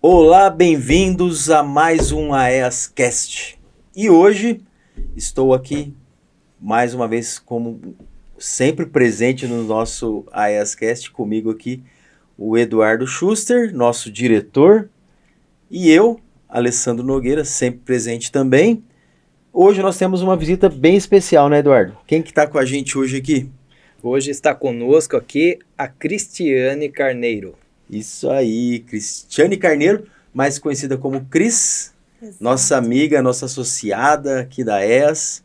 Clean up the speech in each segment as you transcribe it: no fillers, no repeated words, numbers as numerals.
Olá, bem-vindos a mais um AEAScast. E hoje estou aqui mais uma vez, como sempre presente no nosso AEAScast, comigo aqui o Eduardo Schuster, nosso diretor, e eu, Alessandro Nogueira, sempre presente também. Hoje nós temos uma visita bem especial, né, Eduardo? Quem que tá com a gente hoje aqui? Hoje está conosco aqui a Cristiane Carneiro. Isso aí, Cristiane Carneiro, mais conhecida como Cris, Exato. nossa amiga, nossa associada aqui da EAS,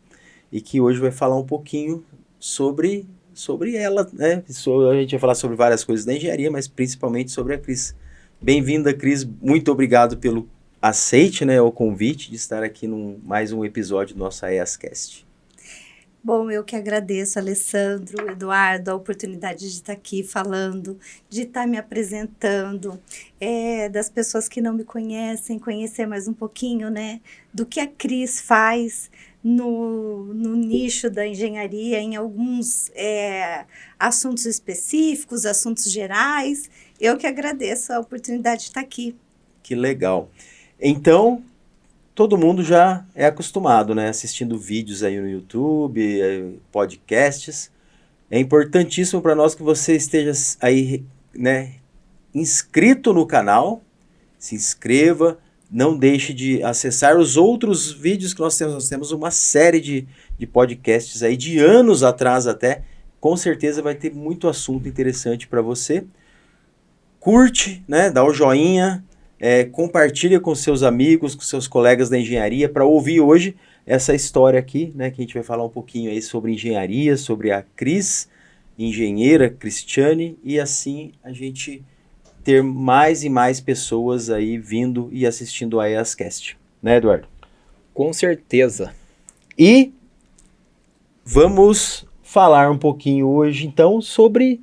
e que hoje vai falar um pouquinho sobre ela, né? A gente vai falar sobre várias coisas da engenharia, mas principalmente sobre a Cris. Bem-vinda, Cris, muito obrigado pelo aceite, né, o convite de estar aqui num mais um episódio do nosso EAScast. Bom, eu que agradeço, Alessandro, Eduardo, a oportunidade de estar aqui falando, de estar me apresentando, das pessoas que não me conhecem, conhecer mais um pouquinho, né, do que a Cris faz no nicho da engenharia, em alguns assuntos específicos, assuntos gerais. Eu que agradeço a oportunidade de estar aqui. Que legal. Então, todo mundo já é acostumado, né? Assistindo vídeos aí no YouTube, podcasts. É importantíssimo para nós que você esteja aí, né, inscrito no canal. Se inscreva. Não deixe de acessar os outros vídeos que nós temos. Nós temos uma série de podcasts aí de anos atrás até. Com certeza vai ter muito assunto interessante para você. Curte, né? Dá o joinha. Compartilha com seus amigos, com seus colegas da engenharia para ouvir hoje essa história aqui, né, que a gente vai falar um pouquinho aí sobre engenharia, sobre a Cris, engenheira Cristiane, e assim a gente ter mais e mais pessoas aí vindo e assistindo a EAScast, né, Eduardo? Com certeza. E vamos falar um pouquinho hoje então sobre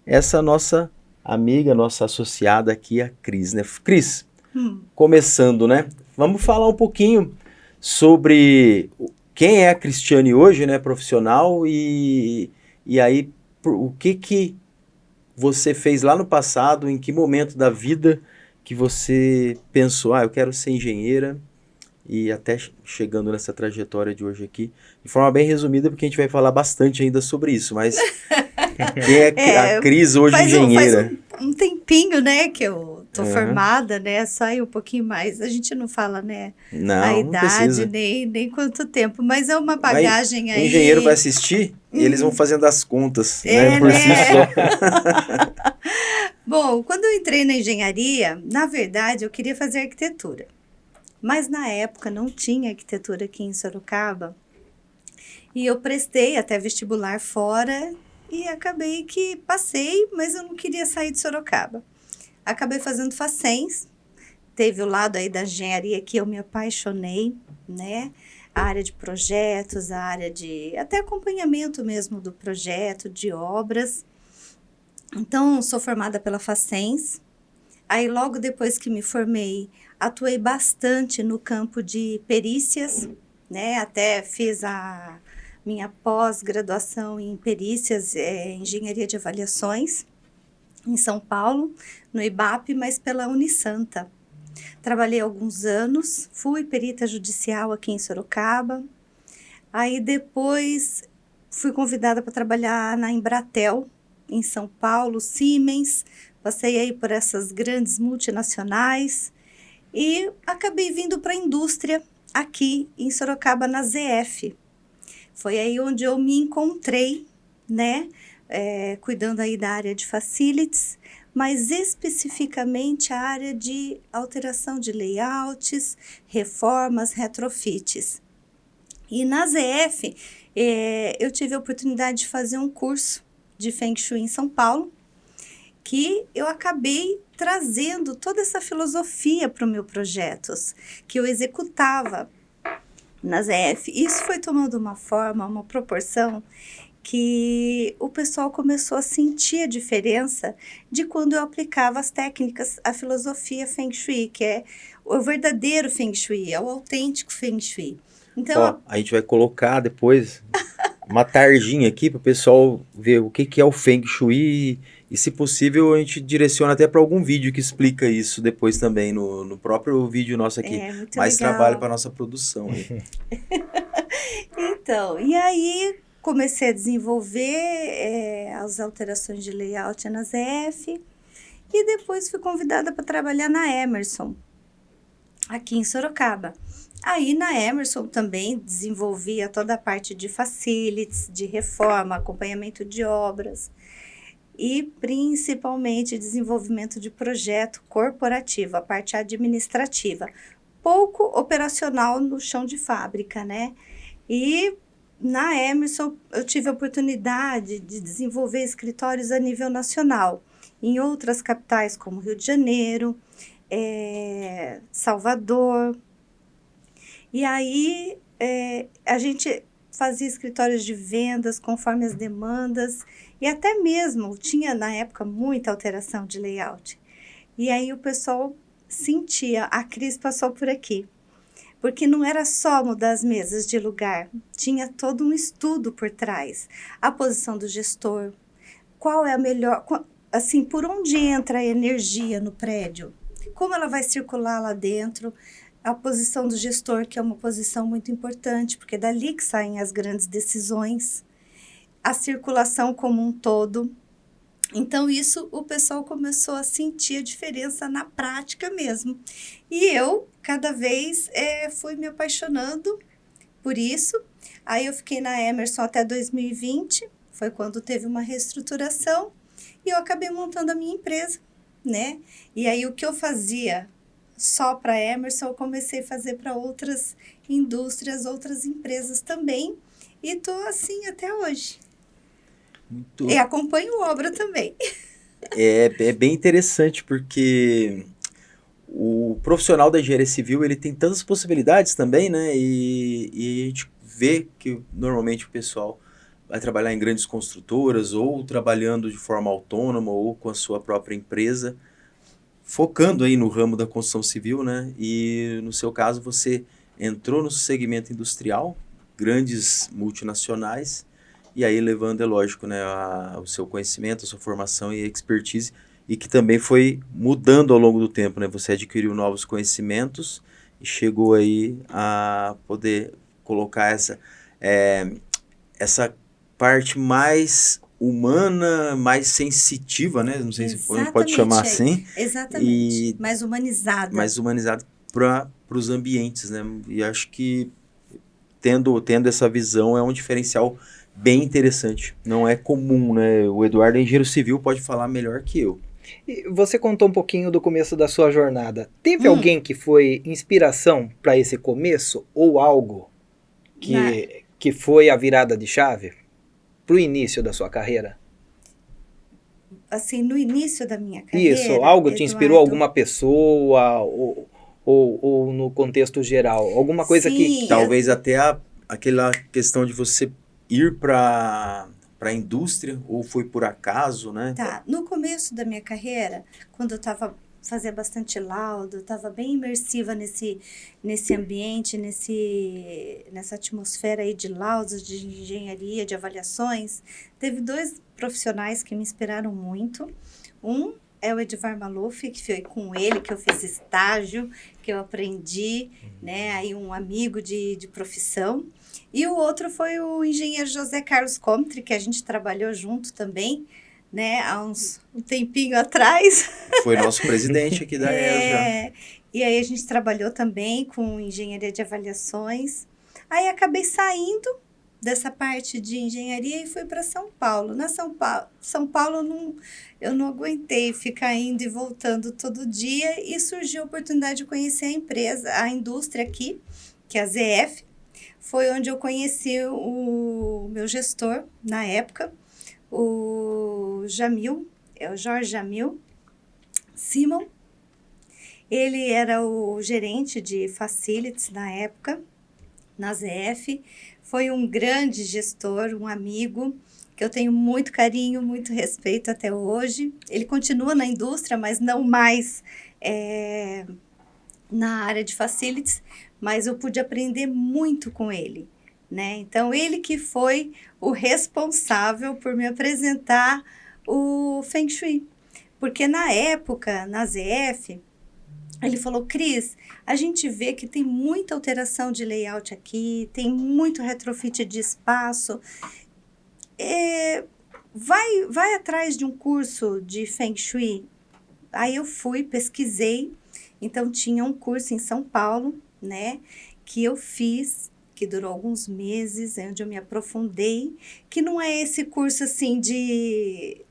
essa nossa amiga, nossa associada aqui, a Cris, né? Cris, começando, né? Vamos falar um pouquinho sobre quem é a Cristiane hoje, né? Profissional e aí o que você fez lá no passado, em que momento da vida que você pensou, eu quero ser engenheira, e até chegando nessa trajetória de hoje aqui, de forma bem resumida, porque a gente vai falar bastante ainda sobre isso, mas quem é a Cris hoje engenheira? Faz um tempinho, né, que eu tô formada, né, só aí um pouquinho mais. A gente não fala, né, a idade, nem quanto tempo, mas é uma bagagem aí. O engenheiro vai assistir e eles vão fazendo as contas, né, por si né? só. Bom, quando eu entrei na engenharia, na verdade, eu queria fazer arquitetura. Mas na época não tinha arquitetura aqui em Sorocaba. E eu prestei até vestibular fora e acabei que passei, mas eu não queria sair de Sorocaba. Acabei fazendo Facens. Teve o lado aí da engenharia que eu me apaixonei, né? A área de projetos, a área de até acompanhamento mesmo do projeto, de obras. Então, sou formada pela Facens. Aí, logo depois que me formei, atuei bastante no campo de perícias, né? Até fiz a minha pós-graduação em perícias, engenharia de avaliações, em São Paulo, no IBAP, mas pela Unisanta. Trabalhei alguns anos, fui perita judicial aqui em Sorocaba. Aí depois fui convidada para trabalhar na Embratel, em São Paulo, Siemens. Passei aí por essas grandes multinacionais e acabei vindo para a indústria aqui em Sorocaba, na ZF. Foi aí onde eu me encontrei, né, cuidando aí da área de facilities, mas especificamente a área de alteração de layouts, reformas, retrofits. E na ZF, eu tive a oportunidade de fazer um curso de Feng Shui em São Paulo, que eu acabei trazendo toda essa filosofia para o meu projetos, que eu executava na ZF. Isso foi tomando uma forma, uma proporção, que o pessoal começou a sentir a diferença de quando eu aplicava as técnicas, a filosofia Feng Shui, que é o verdadeiro Feng Shui, é o autêntico Feng Shui. Então, a gente vai colocar depois uma tarjinha aqui para o pessoal ver o que é o Feng Shui E se possível, a gente direciona até para algum vídeo que explica isso depois também, no próprio vídeo nosso aqui. É muito Mais legal. trabalho para nossa produção aí. Então, e aí comecei a desenvolver as alterações de layout na ZF e depois fui convidada para trabalhar na Emerson, aqui em Sorocaba. Aí na Emerson também desenvolvia toda a parte de facilities, de reforma, acompanhamento de obras e principalmente desenvolvimento de projeto corporativo, a parte administrativa, pouco operacional no chão de fábrica, né? E na Emerson eu tive a oportunidade de desenvolver escritórios a nível nacional, em outras capitais como Rio de Janeiro, Salvador. E aí a gente fazia escritórios de vendas conforme as demandas e até mesmo tinha na época muita alteração de layout. E aí o pessoal sentia, a Cris passou por aqui. Porque não era só mudar as mesas de lugar, tinha todo um estudo por trás. A posição do gestor, qual é a melhor, assim, por onde entra a energia no prédio, como ela vai circular lá dentro, a posição do gestor, que é uma posição muito importante, porque é dali que saem as grandes decisões, a circulação como um todo. Então, isso o pessoal começou a sentir a diferença na prática mesmo. E eu, cada vez, fui me apaixonando por isso. Aí, eu fiquei na Emerson até 2020, foi quando teve uma reestruturação, e eu acabei montando a minha empresa, né? E aí, o que eu fazia só para a Emerson, eu comecei a fazer para outras indústrias, outras empresas também, e estou assim até hoje. Muito... E acompanho obra também. É bem interessante porque o profissional da engenharia civil ele tem tantas possibilidades também, né? E a gente vê que normalmente o pessoal vai trabalhar em grandes construtoras ou trabalhando de forma autônoma ou com a sua própria empresa, focando aí no ramo da construção civil, né? E no seu caso você entrou no segmento industrial, grandes multinacionais, e aí levando, é lógico, né, o seu conhecimento, a sua formação e expertise, e que também foi mudando ao longo do tempo, né? Você adquiriu novos conhecimentos e chegou aí a poder colocar essa parte mais humana, mais sensitiva, né? Não sei se a gente pode chamar assim. Exatamente, mais humanizada. Mais humanizada para os ambientes, né? E acho que tendo essa visão é um diferencial bem interessante. Não é comum, né? O Eduardo é engenheiro civil, pode falar melhor que eu. E você contou um pouquinho do começo da sua jornada. Teve alguém que foi inspiração para esse começo? Ou algo que foi a virada de chave para o início da sua carreira? Assim, no início da minha carreira... Isso, algo te inspirou, alguma pessoa ou no contexto geral? Alguma coisa que... Talvez até aquela questão de você ir para a indústria, ou foi por acaso, né? Tá, no começo da minha carreira, quando eu fazia bastante laudo, eu estava bem imersiva nesse ambiente, nessa atmosfera aí de laudos, de engenharia, de avaliações, teve 2 profissionais que me inspiraram muito. Um é o Edivar Maluf, que foi com ele que eu fiz estágio, que eu aprendi, né? Aí um amigo de profissão. E o outro foi o engenheiro José Carlos Comtre, que a gente trabalhou junto também, né? Há um tempinho atrás. Foi nosso presidente aqui da ESA. E aí a gente trabalhou também com engenharia de avaliações. Aí acabei saindo dessa parte de engenharia e fui para São Paulo. Na São Paulo eu não aguentei ficar indo e voltando todo dia e surgiu a oportunidade de conhecer a indústria aqui, que é a ZF. Foi onde eu conheci o meu gestor na época, o Jamil, o Jorge Jamil Simon. Ele era o gerente de facilities na época, na ZF. Foi um grande gestor, um amigo, que eu tenho muito carinho, muito respeito até hoje. Ele continua na indústria, mas não mais na área de facilities, mas eu pude aprender muito com ele, né? Então, ele que foi o responsável por me apresentar o Feng Shui. Porque na época, na ZF, ele falou, Cris, a gente vê que tem muita alteração de layout aqui, tem muito retrofit de espaço. Vai atrás de um curso de Feng Shui. Aí eu fui, pesquisei. Então, tinha um curso em São Paulo, né? Que eu fiz, que durou alguns meses, onde eu me aprofundei. Que não é esse curso, assim, de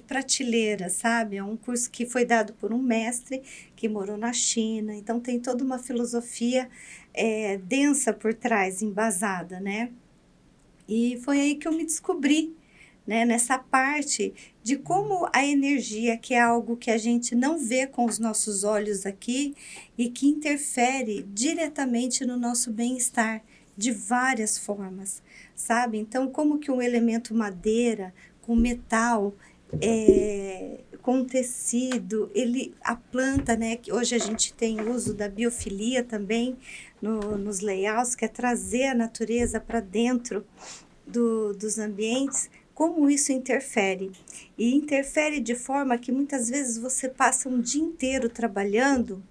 prateleira, sabe? É um curso que foi dado por um mestre que morou na China. Então, tem toda uma filosofia densa por trás, embasada, né? E foi aí que eu me descobri, né? Nessa parte de como a energia, que é algo que a gente não vê com os nossos olhos aqui e que interfere diretamente no nosso bem-estar de várias formas, sabe? Então, como que um elemento madeira com metal, com tecido, a planta, né? Que hoje a gente tem uso da biofilia também nos layouts, que é trazer a natureza para dentro dos ambientes, como isso interfere. E interfere de forma que muitas vezes você passa um dia inteiro trabalhando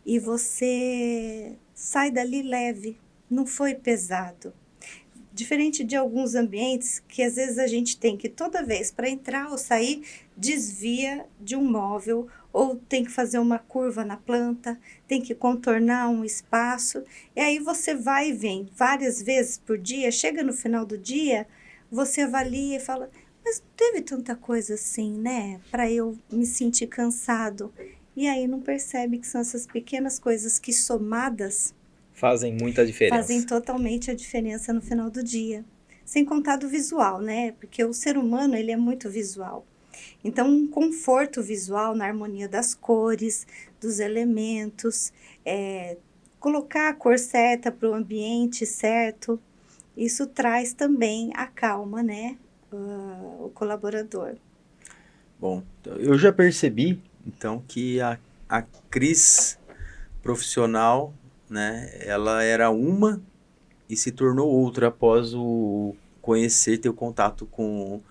e você sai dali leve, não foi pesado. Diferente de alguns ambientes que às vezes a gente tem que toda vez para entrar ou sair desvia de um móvel ou tem que fazer uma curva na planta, tem que contornar um espaço e aí você vai e vem várias vezes por dia, chega no final do dia, você avalia e fala, mas não teve tanta coisa assim, né? Para eu me sentir cansado. E aí não percebe que são essas pequenas coisas que somadas Fazem muita diferença. fazem totalmente a diferença no final do dia. Sem contar do visual, né? Porque o ser humano, ele é muito visual. Então, um conforto visual na harmonia das cores, dos elementos, colocar a cor certa para o ambiente certo, isso traz também a calma, né? O colaborador. Bom, eu já percebi, então, que a Cris profissional, né, ela era uma e se tornou outra após o conhecer, ter o contato com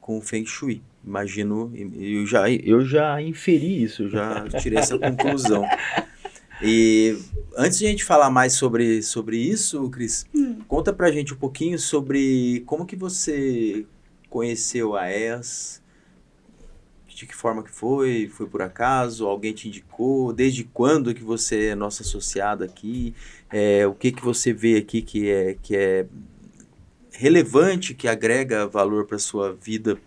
o Feng Shui. Imagino, eu já inferi isso, eu já tirei essa conclusão. E antes de a gente falar mais sobre isso, Cris, conta pra gente um pouquinho sobre como que você conheceu a ES, de que forma que foi por acaso, alguém te indicou, desde quando que você é nosso associado aqui, o que você vê aqui que é relevante, que agrega valor para sua vida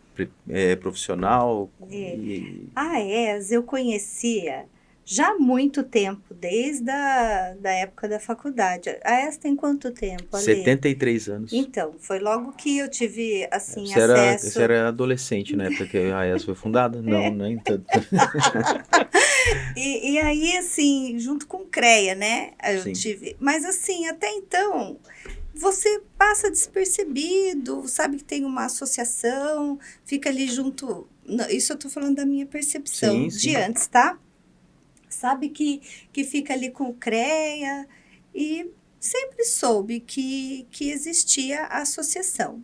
profissional. A ES eu conhecia já há muito tempo, desde da época da faculdade. A ES tem quanto tempo, Ale? 73 anos. Então, foi logo que eu tive, assim, Você era adolescente na época que a ES foi fundada? Não, nem tanto. E aí, assim, junto com o CREA, né? Eu Sim. tive. Mas, assim, até então, você passa despercebido, sabe que tem uma associação, fica ali junto. Isso eu tô falando da minha percepção Sim. de antes, tá? Sabe que fica ali com o CREA e sempre soube que existia a associação.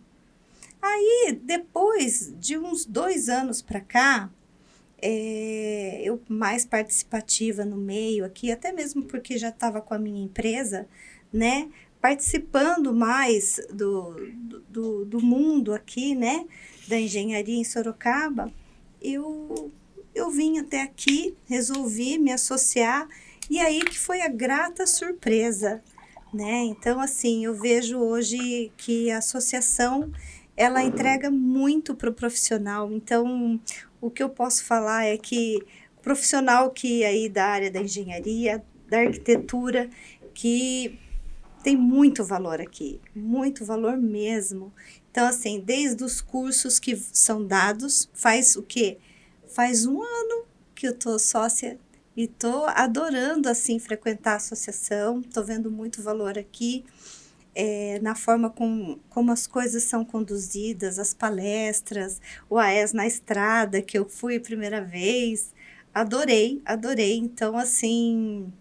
Aí, depois de uns 2 anos para cá, eu mais participativa no meio aqui, até mesmo porque já estava com a minha empresa, né? Participando mais do mundo aqui, né? Da engenharia em Sorocaba, eu vim até aqui, resolvi me associar, e aí que foi a grata surpresa, né? Então, assim, eu vejo hoje que a associação, ela entrega muito para o profissional. Então, o que eu posso falar é que o profissional que aí da área da engenharia, da arquitetura, que tem muito valor aqui, muito valor mesmo. Então, assim, desde os cursos que são dados, faz o quê? Faz 1 ano que eu tô sócia e tô adorando, assim, frequentar a associação, tô vendo muito valor aqui, na forma como as coisas são conduzidas, as palestras, o AES na estrada, que eu fui a primeira vez, adorei. Então, assim,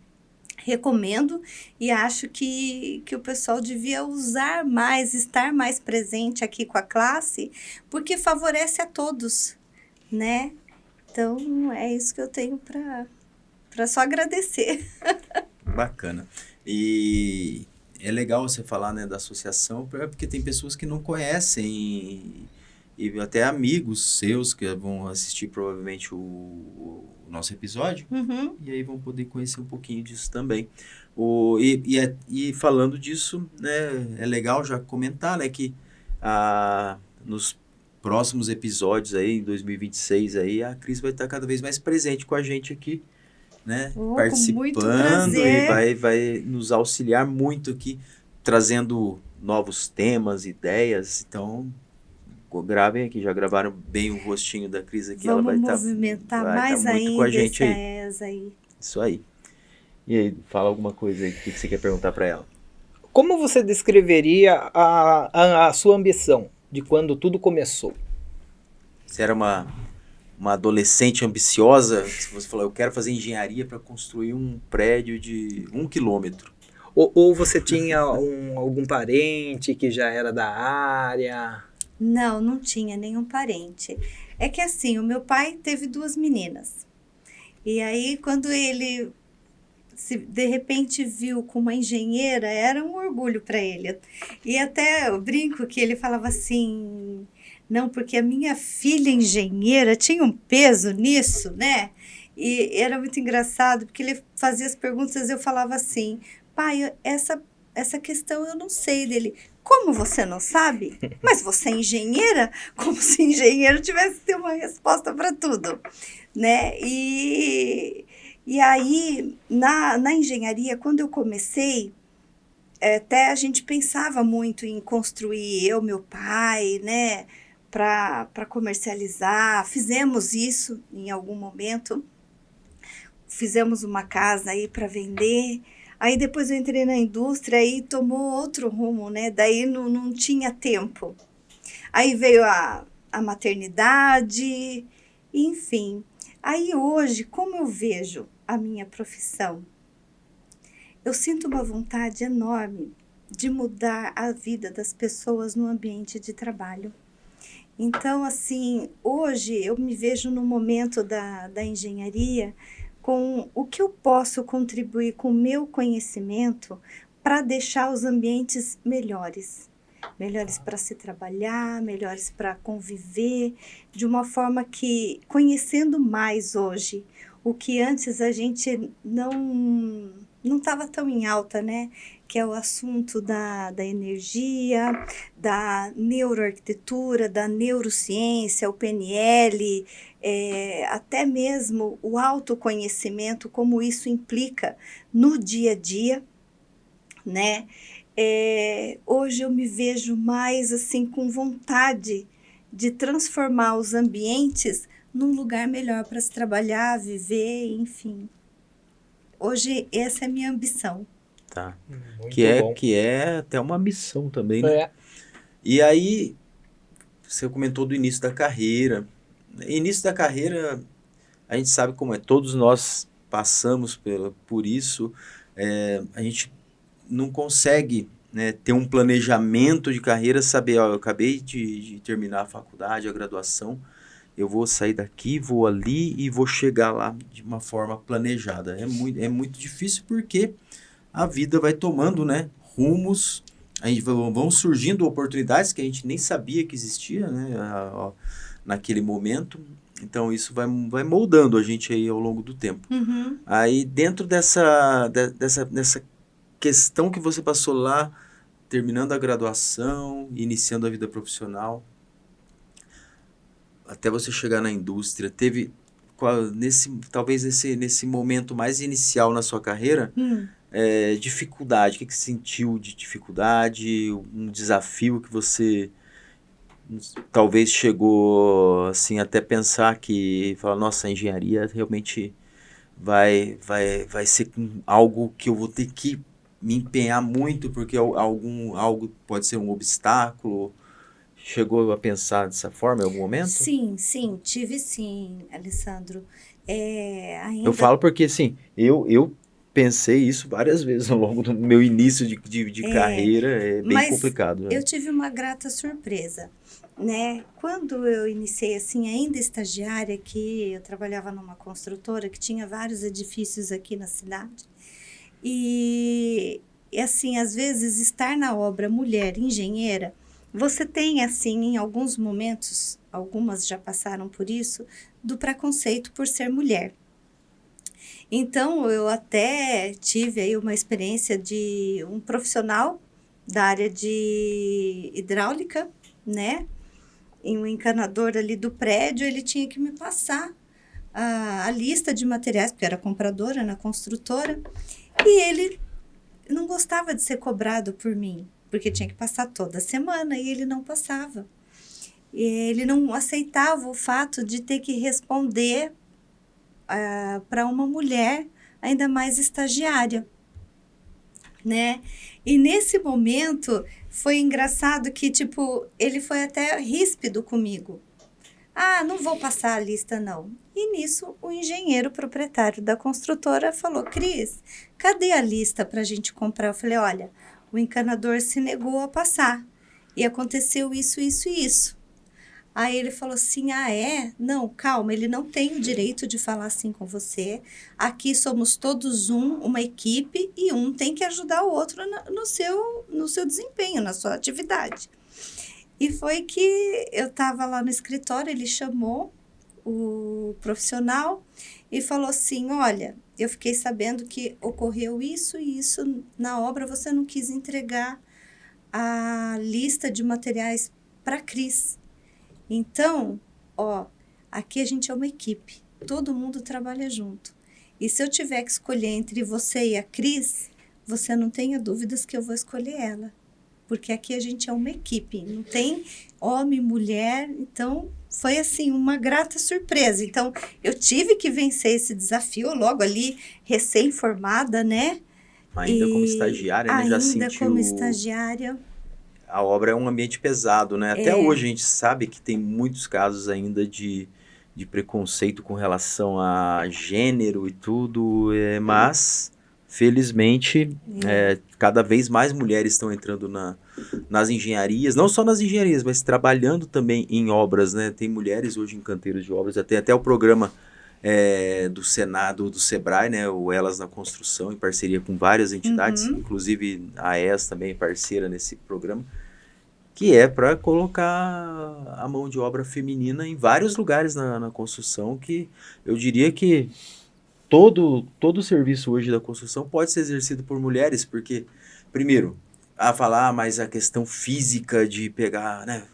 recomendo e acho que o pessoal devia usar mais, estar mais presente aqui com a classe, porque favorece a todos, né? Então, é isso que eu tenho para só agradecer. Bacana. E é legal você falar, né, da associação, porque tem pessoas que não conhecem e até amigos seus que vão assistir provavelmente o nosso episódio Uhum. e aí vão poder conhecer um pouquinho disso também. E falando disso, né, é legal já comentar, né, que nos próximos episódios aí, em 2026 aí, a Cris vai estar cada vez mais presente com a gente aqui, né, Com muito participando e prazer. vai nos auxiliar muito aqui, trazendo novos temas, ideias. Então, gravem aqui, já gravaram bem o rostinho da Cris aqui, ela Vamos vai estar movimentar vai tá mais muito com a ainda gente esse aí. AES aí. Isso aí. E aí, fala alguma coisa aí, o que você quer perguntar para ela? Como você descreveria a sua ambição de quando tudo começou? Você era uma adolescente ambiciosa, se você falou, eu quero fazer engenharia para construir um prédio de 1 quilômetro. Ou você tinha algum parente que já era da área? Não, não tinha nenhum parente. É que assim, o meu pai teve 2 meninas. E aí, quando ele de repente viu com uma engenheira, era um orgulho para ele. E até eu brinco que ele falava assim, não, porque a minha filha engenheira tinha um peso nisso, né? E era muito engraçado, porque ele fazia as perguntas e eu falava assim, pai, essa questão eu não sei dele. Como você não sabe? Mas você é engenheira? Como se engenheiro tivesse que ter uma resposta para tudo, né? E aí, na engenharia, quando eu comecei, até a gente pensava muito em construir eu, meu pai, né, para comercializar. Fizemos isso em algum momento. Fizemos uma casa aí para vender. Aí depois eu entrei na indústria e tomou outro rumo, né? Daí não tinha tempo. Aí veio a maternidade, enfim. Aí hoje, como eu vejo a minha profissão, eu sinto uma vontade enorme de mudar a vida das pessoas no ambiente de trabalho. Então, assim, hoje eu me vejo no momento da engenharia com o que eu posso contribuir com o meu conhecimento para deixar os ambientes melhores. Melhores para se trabalhar, melhores para conviver, de uma forma que, conhecendo mais hoje, o que antes a gente não estava tão em alta, né? Que é o assunto da energia, da neuroarquitetura, da neurociência, o PNL, até mesmo o autoconhecimento, como isso implica no dia a dia, né? Hoje eu me vejo mais assim com vontade de transformar os ambientes num lugar melhor para se trabalhar, viver, enfim. Hoje essa é a minha ambição. Tá. Muito bom. Que é até uma missão também, né? É. E aí, você comentou do início da carreira. Início da carreira, a gente sabe como é. Todos nós passamos por isso. A gente não consegue, né, ter um planejamento de carreira, saber, ó, eu acabei de terminar a faculdade, a graduação, eu vou sair daqui, vou ali e vou chegar lá de uma forma planejada. É muito difícil porque a vida vai tomando, né, rumos, vão surgindo oportunidades que a gente nem sabia que existia, né, naquele momento. Então isso vai moldando a gente aí ao longo do tempo. Uhum. Aí dentro dessa questão que você passou lá, terminando a graduação, iniciando a vida profissional, até você chegar na indústria, teve talvez nesse momento mais inicial na sua carreira, dificuldade, o que você sentiu de dificuldade, um desafio que você talvez chegou assim até pensar que, falar, nossa, a engenharia realmente vai ser algo que eu vou ter que me empenhar muito, porque algo pode ser um obstáculo. Chegou a pensar dessa forma em algum momento? Sim, tive sim, Alessandro. Eu Ainda. falo porque, assim, eu pensei isso várias vezes ao longo do meu início de carreira, é bem Mas complicado. Né? eu tive uma grata surpresa, né? Quando eu iniciei assim, ainda estagiária, que eu trabalhava numa construtora que tinha vários edifícios aqui na cidade. E assim, às vezes estar na obra mulher engenheira, você tem assim, em alguns momentos, algumas já passaram por isso, do preconceito por ser mulher. Então, eu até tive aí uma experiência de um profissional da área de hidráulica, né? Em um encanador ali do prédio, ele tinha que me passar a lista de materiais, porque eu era compradora na construtora, e ele não gostava de ser cobrado por mim, porque tinha que passar toda semana e ele não passava. E ele não aceitava o fato de ter que responder para uma mulher, ainda mais estagiária, né? E nesse momento foi engraçado que, tipo, ele foi até ríspido comigo. Ah, não vou passar a lista, não. E nisso, o engenheiro proprietário da construtora falou, Cris, cadê a lista para a gente comprar? Eu falei, olha, o encanador se negou a passar. E aconteceu isso, isso e isso. Aí ele falou assim, ah, é? Não, calma, ele não tem o direito de falar assim com você. Aqui somos todos uma equipe, e um tem que ajudar o outro no seu desempenho, na sua atividade. E foi que eu estava lá no escritório, ele chamou o profissional e falou assim, olha, eu fiquei sabendo que ocorreu isso e isso na obra, você não quis entregar a lista de materiais para a Cris. Então, ó, aqui a gente é uma equipe, todo mundo trabalha junto. E se eu tiver que escolher entre você e a Cris, você não tenha dúvidas que eu vou escolher ela. Porque aqui a gente é uma equipe, não tem homem, mulher, então foi assim, uma grata surpresa. Então, eu tive que vencer esse desafio logo ali, recém-formada, né? Ainda como estagiária, né? Já Ainda sentiu... como estagiária. A obra é um ambiente pesado, né? Até hoje a gente sabe que tem muitos casos ainda de preconceito com relação a gênero e tudo, mas felizmente cada vez mais mulheres estão entrando nas engenharias, não só nas engenharias, mas trabalhando também em obras, né? Tem mulheres hoje em canteiros de obras, até o programa do Senado, do Sebrae, né? O Elas na Construção, em parceria com várias entidades, inclusive a ES também é parceira nesse programa, que é para colocar a mão de obra feminina em vários lugares na construção, que eu diria que todo o serviço hoje da construção pode ser exercido por mulheres, porque, primeiro, mas a questão física de pegar, né,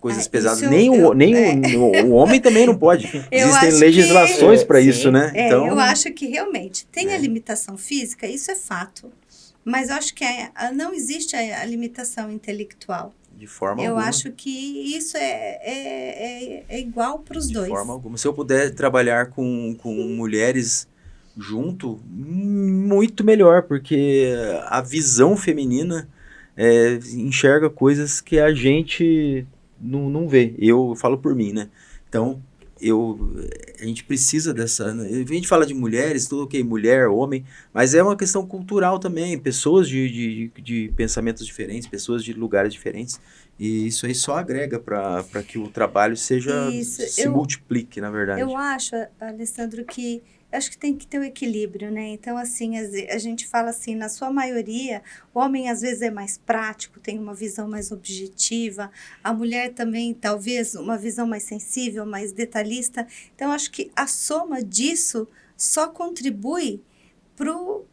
coisas pesadas, o homem também não pode. Existem legislações para isso, né? Então, eu acho que realmente tem a limitação física, isso é fato. Mas eu acho que não existe a limitação intelectual. De forma alguma. Eu acho que isso é igual para os dois. De forma alguma. Se eu puder trabalhar com mulheres junto, muito melhor, porque a visão feminina enxerga coisas que a gente não vê. Eu falo por mim, né? Então, a gente precisa dessa... Né? A gente fala de mulheres, tudo ok, mulher, homem, mas é uma questão cultural também, pessoas de pensamentos diferentes, pessoas de lugares diferentes, e isso aí só agrega para que o trabalho se multiplique, na verdade. Eu acho, Alessandro, que acho que tem que ter um equilíbrio, né? Então, assim, a gente fala assim, na sua maioria, o homem às vezes é mais prático, tem uma visão mais objetiva, a mulher também, talvez, uma visão mais sensível, mais detalhista. Então, acho que a soma disso só contribui pro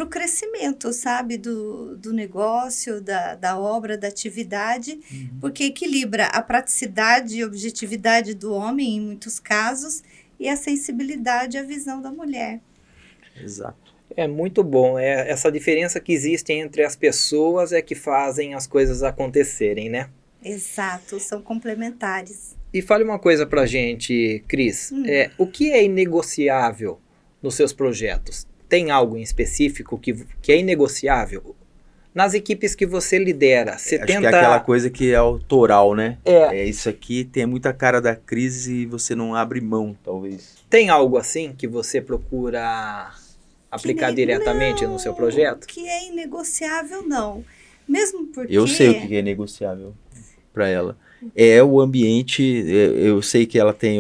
crescimento, sabe? Do negócio, da obra, da atividade, porque equilibra a praticidade e objetividade do homem, em muitos casos, e a sensibilidade e a visão da mulher. Exato. É muito bom. Essa diferença que existe entre as pessoas é que fazem as coisas acontecerem, né? Exato, são complementares. E fale uma coisa pra gente, Cris. O que é inegociável nos seus projetos? Tem algo em específico que é inegociável? Nas equipes que você lidera, você Acho que é aquela coisa que é autoral, né? Isso aqui tem muita cara da crise e você não abre mão, talvez. Tem algo assim que você procura aplicar diretamente no seu projeto? Que é inegociável, não. Mesmo porque... Eu sei o que é negociável para ela. É o ambiente, eu sei que ela tem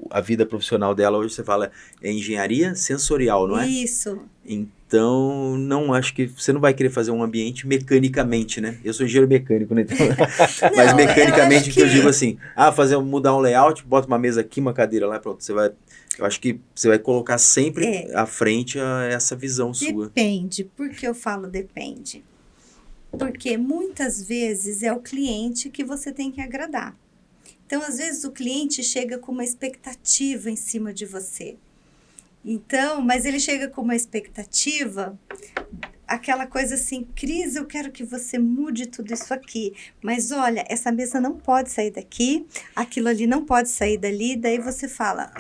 a vida profissional dela, hoje você fala, é engenharia sensorial, não é? Isso. Então, não acho que você não vai querer fazer um ambiente mecanicamente, né? Eu sou engenheiro mecânico, né? Então, mas mecanicamente que eu digo assim, mudar um layout, bota uma mesa aqui, uma cadeira lá, pronto, eu acho que você vai colocar sempre à frente essa visão sua. Depende. Por que eu falo depende? Porque muitas vezes é o cliente que você tem que agradar. Então, às vezes, o cliente chega com uma expectativa em cima de você. Então, mas ele chega com uma expectativa, aquela coisa assim, Cris, eu quero que você mude tudo isso aqui. Mas olha, essa mesa não pode sair daqui, aquilo ali não pode sair dali. Daí você fala,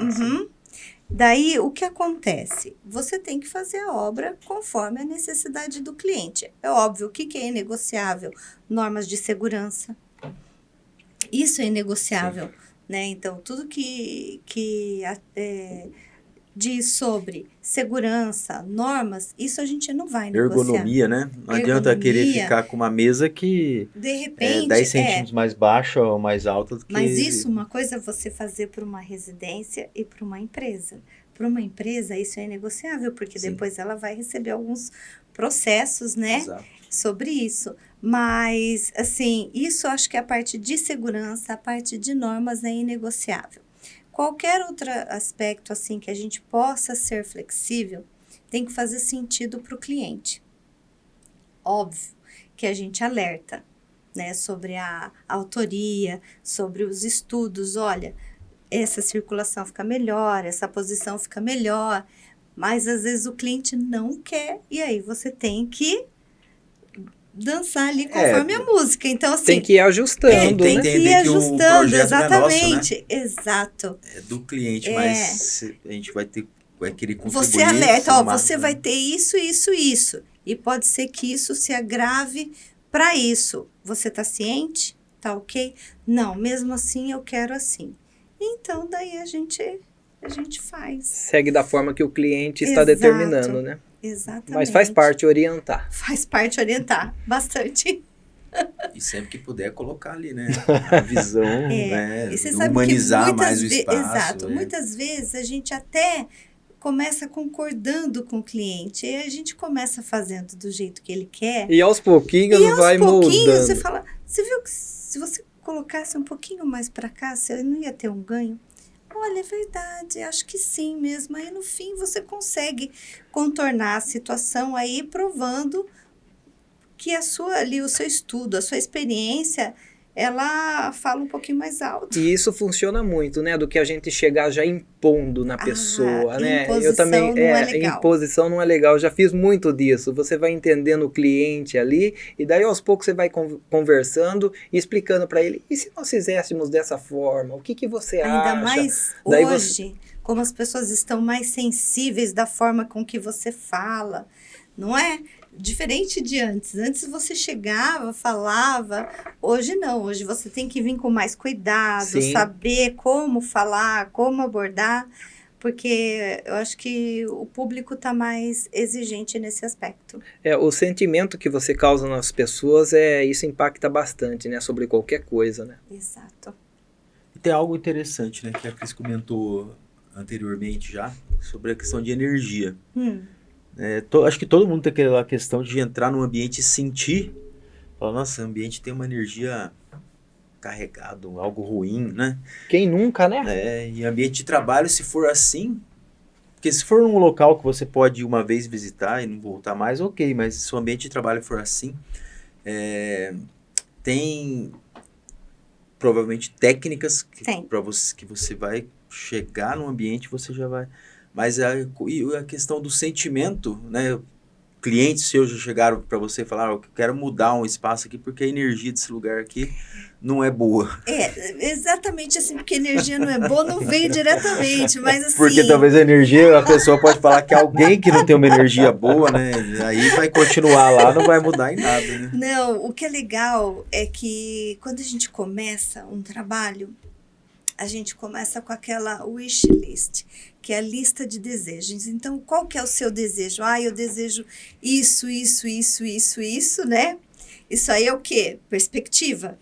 Daí, o que acontece? Você tem que fazer a obra conforme a necessidade do cliente. É óbvio, o que é inegociável? Normas de segurança. Isso é inegociável, né? Então, tudo que diz sobre segurança, normas, isso a gente não vai negociar. Ergonomia, né? Não adianta querer ficar com uma mesa que de repente, 10 centímetros mais baixa ou mais alta do que... Mas isso, uma coisa é você fazer para uma residência e para uma empresa. Para uma empresa, isso é inegociável, porque depois ela vai receber alguns processos, né? Exato. Sobre isso. Mas, assim, isso acho que a parte de segurança, a parte de normas é inegociável. Qualquer outro aspecto, assim, que a gente possa ser flexível, tem que fazer sentido para o cliente. Óbvio que a gente alerta, né, sobre a autoria, sobre os estudos. Olha, essa circulação fica melhor, essa posição fica melhor, mas às vezes o cliente não quer, e aí você tem que dançar ali conforme a música. Então, assim, tem que ir ajustando, tem né? que ir ajustando, exatamente. Não é nosso, né? Exato. É do cliente, mas a gente vai querer contribuir. Você alerta, você vai ter isso, isso, isso. E pode ser que isso se agrave para isso. Você está ciente? Tá ok? Não, mesmo assim eu quero assim. Então, daí a gente faz. Segue da forma que o cliente está determinando, né? Exatamente. Mas faz parte orientar. Faz parte orientar, bastante. E sempre que puder colocar ali, né? A visão, né? E você sabe Humanizar que mais o espaço. Exato. Muitas vezes a gente até começa concordando com o cliente. E a gente começa fazendo do jeito que ele quer. E aos pouquinhos vai moldando. E aos pouquinhos você fala, você viu que se você colocasse um pouquinho mais para cá, você não ia ter um ganho? Olha, é verdade, acho que sim mesmo. Aí, no fim, você consegue contornar a situação aí, provando que o seu estudo, a sua experiência, ela fala um pouquinho mais alto. E isso funciona muito, né? Do que a gente chegar já impondo na pessoa, né? Eu também, não é legal. Imposição não é legal. Eu já fiz muito disso. Você vai entendendo o cliente ali, e daí aos poucos você vai conversando e explicando para ele, e se nós fizéssemos dessa forma, o que você acha? Ainda mais daí hoje, como as pessoas estão mais sensíveis da forma com que você fala, não é? Diferente de antes. Antes você chegava, falava. Hoje não. Hoje você tem que vir com mais cuidado, saber como falar, como abordar, porque eu acho que o público está mais exigente nesse aspecto. O sentimento que você causa nas pessoas, isso impacta bastante, né? Sobre qualquer coisa, né? Exato. E tem algo interessante, né? Que a Cris comentou anteriormente já, sobre a questão de energia. Acho que todo mundo tem aquela questão de entrar num ambiente e sentir, falar, nossa, o ambiente tem uma energia carregado, algo ruim, né? Quem nunca, né? E ambiente de trabalho, se for assim, porque se for num local que você pode uma vez visitar e não voltar mais, ok, mas se o ambiente de trabalho for assim, tem provavelmente técnicas que você vai chegar num ambiente, você já vai... Mas a questão do sentimento, né? Clientes seus já chegaram para você e falaram, eu quero mudar um espaço aqui porque a energia desse lugar aqui não é boa. Exatamente assim, porque a energia não é boa, não veio diretamente, mas assim... Porque talvez a energia, a pessoa pode falar que alguém que não tem uma energia boa, né? Aí vai continuar lá, não vai mudar em nada, né? Não, o que é legal é que quando a gente começa um trabalho, a gente começa com aquela wish list, que é a lista de desejos. Então, qual que é o seu desejo? Eu desejo isso, né? Isso aí é o quê? Perspectiva.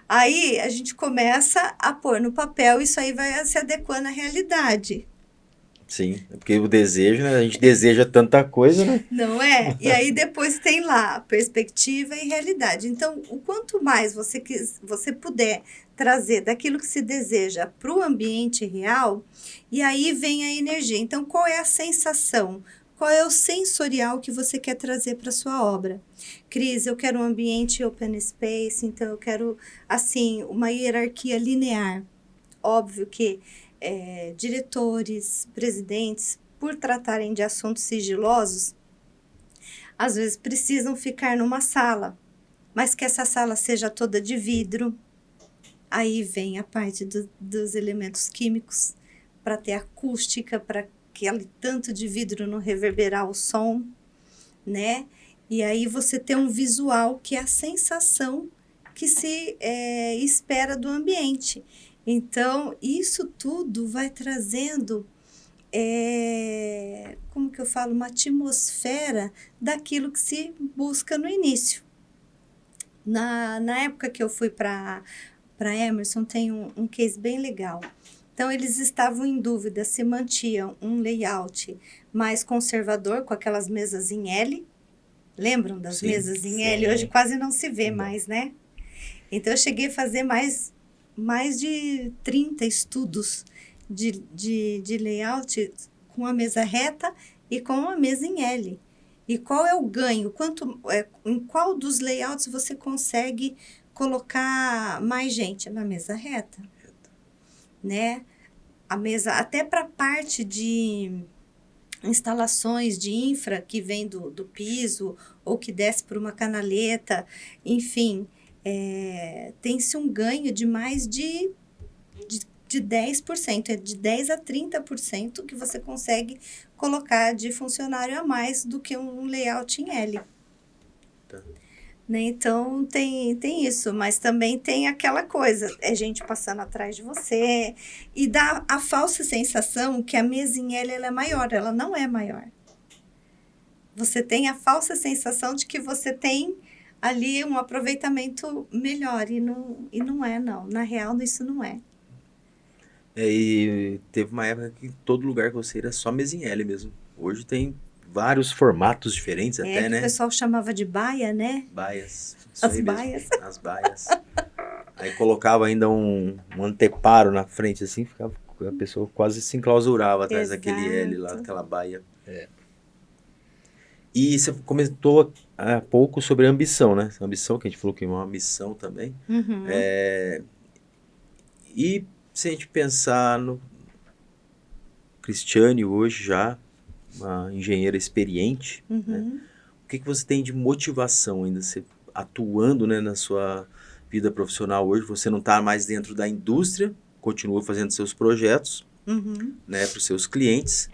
Aí, a gente começa a pôr no papel, isso aí vai se adequando à realidade. Sim, porque o desejo, né? A gente deseja tanta coisa, né? Não é? E aí depois tem lá perspectiva e realidade. Então, o quanto mais você puder trazer daquilo que se deseja para o ambiente real, e aí vem a energia. Então, qual é a sensação? Qual é o sensorial que você quer trazer para sua obra? Cris, eu quero um ambiente open space, então eu quero, assim, uma hierarquia linear. Óbvio que diretores, presidentes, por tratarem de assuntos sigilosos, às vezes precisam ficar numa sala, mas que essa sala seja toda de vidro. Aí vem a parte dos elementos químicos, para ter acústica, para aquele tanto de vidro não reverberar o som, né? E aí você tem um visual que é a sensação que se espera do ambiente. Então, isso tudo vai trazendo, como que eu falo, uma atmosfera daquilo que se busca no início. Na época que eu fui para Emerson, tem um case bem legal. Então, eles estavam em dúvida se mantinham um layout mais conservador, com aquelas mesas em L. Lembram das mesas em L? Hoje quase não se vê mais, né? Então, eu cheguei a fazer mais de 30 estudos de layout com a mesa reta e com a mesa em L. E qual é o ganho? Em qual dos layouts você consegue colocar mais gente? Na mesa reta. Né? A mesa, até para a parte de instalações de infra que vem do piso ou que desce por uma canaleta, enfim, tem-se um ganho de mais de 10%, de 10% a 30% que você consegue colocar de funcionário a mais do que um layout em L. Tá. Né? Então, tem isso, mas também tem aquela coisa, gente passando atrás de você, e dá a falsa sensação que a mesa em L ela é maior, ela não é maior. Você tem a falsa sensação de que você tem ali um aproveitamento melhor, e não é, não. Na real, isso não é. E teve uma época que todo lugar que você ia era só mesa em L mesmo. Hoje tem vários formatos diferentes até, Que né? o pessoal chamava de baia, né? Baias. As baias. As baias. Aí colocava ainda um anteparo na frente, assim, a pessoa quase se enclausurava atrás daquele L lá, daquela baia. E você comentou há pouco sobre a ambição, né? A ambição, que a gente falou que é uma missão também. Uhum. E se a gente pensar no Cristiane hoje já, uma engenheira experiente, né? O que você tem de motivação ainda, você atuando, né, na sua vida profissional hoje? Você não está mais dentro da indústria, continua fazendo seus projetos, né, para os seus clientes.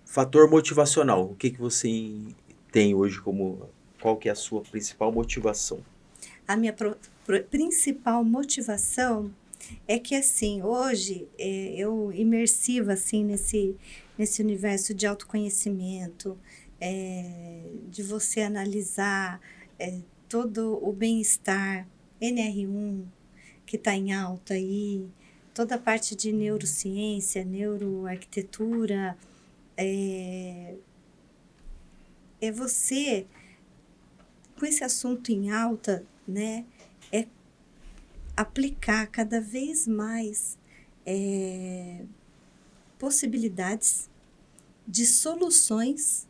Fator motivacional, o que você tem hoje qual que é a sua principal motivação? A minha principal motivação é que, assim, hoje, eu imersiva, assim, nesse universo de autoconhecimento, de você analisar todo o bem-estar, NR1, que está em alta aí, toda a parte de neurociência, neuroarquitetura, você, com esse assunto em alta, né, aplicar cada vez mais possibilidades de soluções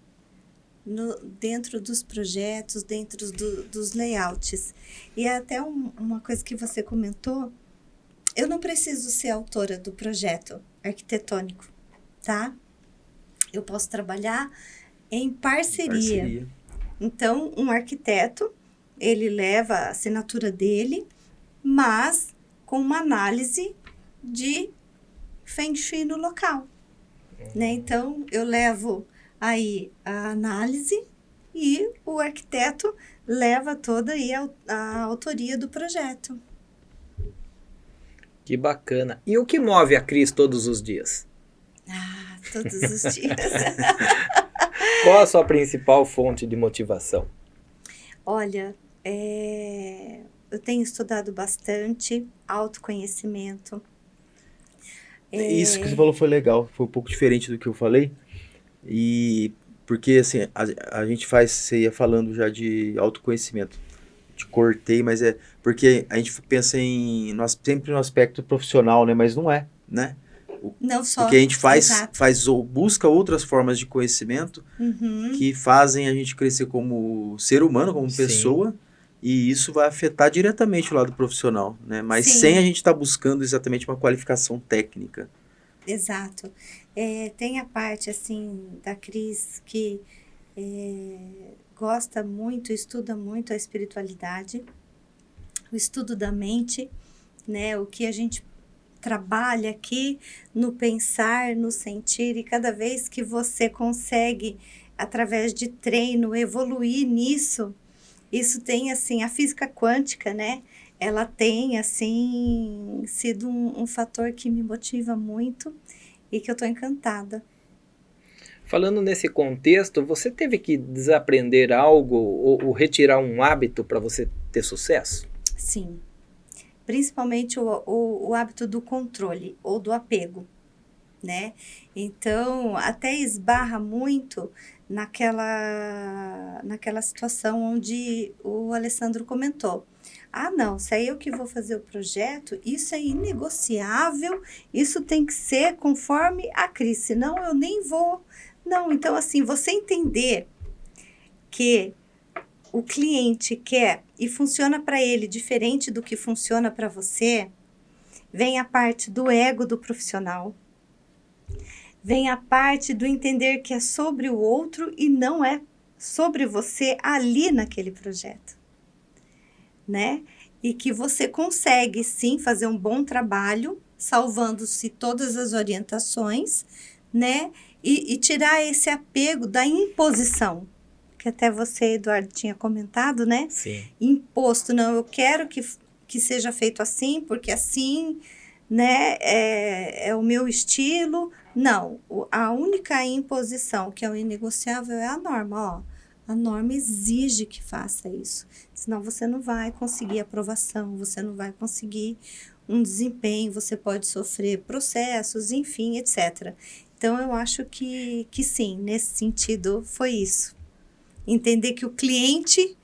dentro dos projetos, dentro dos layouts. E até uma coisa que você comentou, eu não preciso ser autora do projeto arquitetônico, tá? Eu posso trabalhar em parceria. Então, um arquiteto, ele leva a assinatura dele, mas com uma análise de Feng Shui no local. Né? Então, eu levo aí a análise e o arquiteto leva toda aí a autoria do projeto. Que bacana. E o que move a Cris todos os dias? Todos os dias. Qual a sua principal fonte de motivação? Olha, eu tenho estudado bastante autoconhecimento. Isso que você falou foi legal, foi um pouco diferente do que eu falei. E porque assim, a gente faz, você ia falando já de autoconhecimento. Te cortei, mas é porque a gente pensa sempre no aspecto profissional, né? Mas não é, né? Não só. Porque a gente busca outras formas de conhecimento que fazem a gente crescer como ser humano, como pessoa, e isso vai afetar diretamente o lado profissional, né? Mas sem a gente estar buscando exatamente uma qualificação técnica. Exato. Tem a parte, assim, da Cris que gosta muito, estuda muito a espiritualidade, o estudo da mente, né? O que a gente trabalha aqui no pensar, no sentir, e cada vez que você consegue, através de treino, evoluir nisso, isso tem, assim, a física quântica, né? Ela tem, assim, sido um fator que me motiva muito e que eu tô encantada. Falando nesse contexto, você teve que desaprender algo ou retirar um hábito para você ter sucesso? Sim. Principalmente o hábito do controle ou do apego, né? Então, até esbarra muito naquela situação onde o Alessandro comentou. Não, se é eu que vou fazer o projeto, isso é inegociável, isso tem que ser conforme a Cris, senão eu nem vou. Não, então assim, você entender que o cliente quer e funciona para ele diferente do que funciona para você, vem a parte do ego do profissional, vem a parte do entender que é sobre o outro e não é sobre você ali naquele projeto, né? E que você consegue sim fazer um bom trabalho, salvando-se todas as orientações, né? E tirar esse apego da imposição, que até você, Eduardo, tinha comentado, né? Sim. Imposto, não, eu quero que seja feito assim, porque assim, né, é o meu estilo. Não, a única imposição que é o inegociável é a norma, A norma exige que faça isso, senão você não vai conseguir aprovação, você não vai conseguir um desempenho, você pode sofrer processos, enfim, etc. Então, eu acho que sim, nesse sentido, foi isso. Entender que o cliente